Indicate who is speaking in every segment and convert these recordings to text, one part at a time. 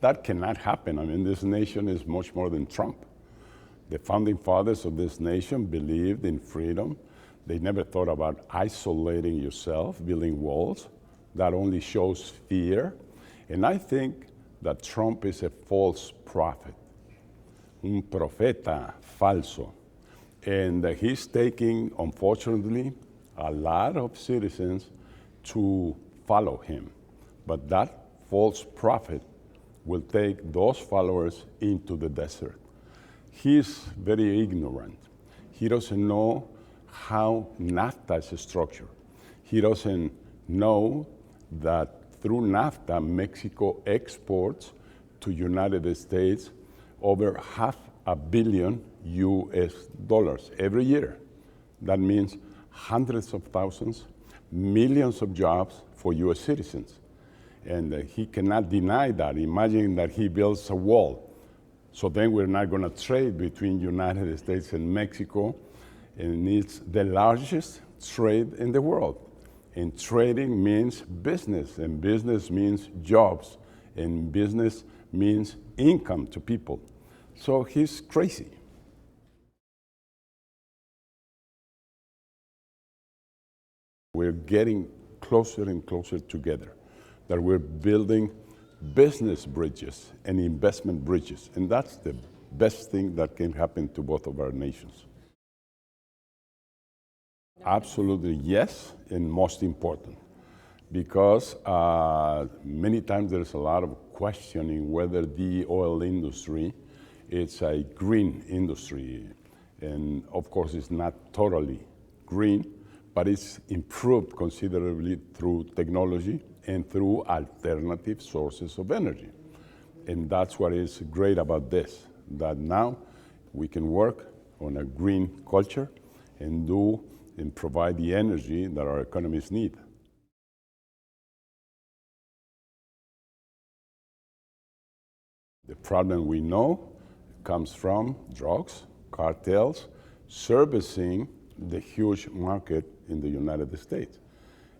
Speaker 1: that cannot happen. I mean, this nation is much more than Trump. The founding fathers of this nation believed in freedom. They never thought about isolating yourself, building walls. That only shows fear. And I think that Trump is a false prophet, un profeta falso. And he's taking, unfortunately, a lot of citizens to follow him. But that false prophet will take those followers into the desert. He's very ignorant. He doesn't know how NAFTA is structured. He doesn't know that through NAFTA, Mexico exports to United States over $500 million US every year. That means hundreds of thousands, millions of jobs for US citizens. And he cannot deny that. Imagine that he builds a wall. So then we're not going to trade between United States and Mexico. And it's the largest trade in the world. And trading means business, and business means jobs, and business means income to people. So he's crazy. We're getting closer and closer together, that we're building business bridges and investment bridges, and that's the best thing that can happen to both of our nations. Absolutely yes, and most important, because many times there's a lot of questioning whether the oil industry is a green industry. And of course it's not totally green, but it's improved considerably through technology and through alternative sources of energy. And that's what is great about this, that now we can work on a green culture and provide the energy that our economies need. The problem we know comes from drugs, cartels, servicing the huge market in the United States.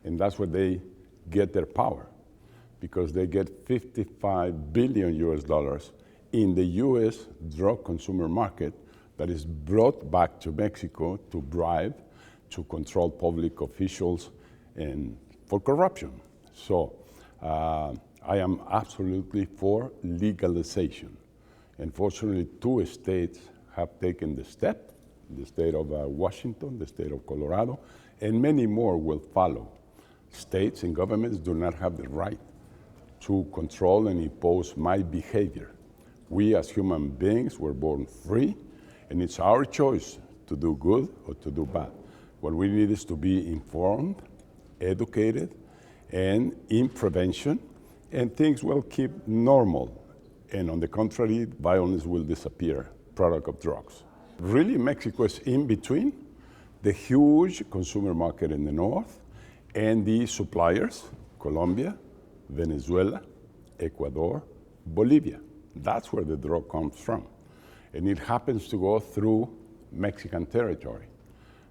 Speaker 1: And that's where they get their power, because they get $55 billion US in the US drug consumer market that is brought back to Mexico to bribe, to control public officials, and for corruption. So I am absolutely for legalization. And fortunately, 2 states have taken the step, the state of Washington, the state of Colorado, and many more will follow. States and governments do not have the right to control and impose my behavior. We as human beings were born free, and it's our choice to do good or to do bad. What we need is to be informed, educated, and in prevention, and things will keep normal. And on the contrary, violence will disappear, product of drugs. Really, Mexico is in between the huge consumer market in the north and the suppliers, Colombia, Venezuela, Ecuador, Bolivia. That's where the drug comes from. And it happens to go through Mexican territory.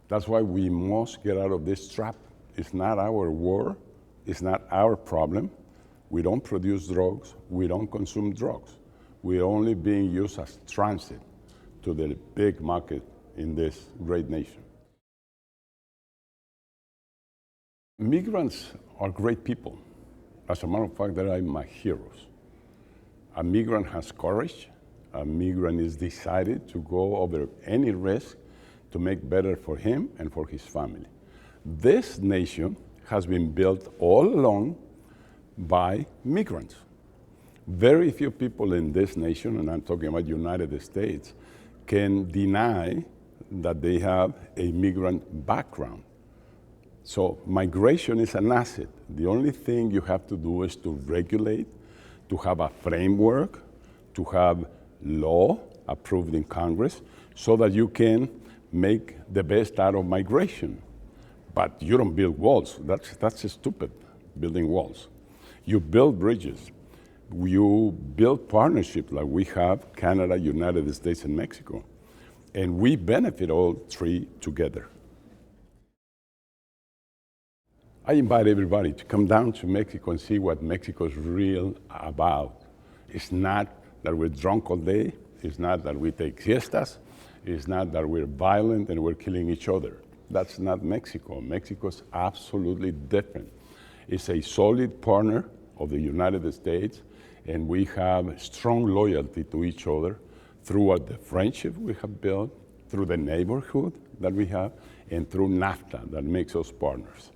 Speaker 1: That's why we must get out of this trap. It's not our war, it's not our problem. We don't produce drugs, we don't consume drugs. We're only being used as transit to the big market in this great nation. Migrants are great people. As a matter of fact, they are my heroes. A migrant has courage. A migrant is decided to go over any risk to make better for him and for his family. This nation has been built all along by migrants. Very few people in this nation, and I'm talking about United States, can deny that they have a migrant background. So migration is an asset. The only thing you have to do is to regulate, to have a framework, to have law approved in Congress, so that you can make the best out of migration. But you don't build walls. That's stupid, building walls. You build bridges. You build partnerships like we have, Canada, United States, and Mexico. And we benefit all three together. I invite everybody to come down to Mexico and see what Mexico is real about. It's not that we're drunk all day. It's not that we take siestas. It's not that we're violent and we're killing each other. That's not Mexico. Mexico's absolutely different. It's a solid partner of the United States, and we have strong loyalty to each other throughout the friendship we have built, through the neighborhood that we have, and through NAFTA that makes us partners.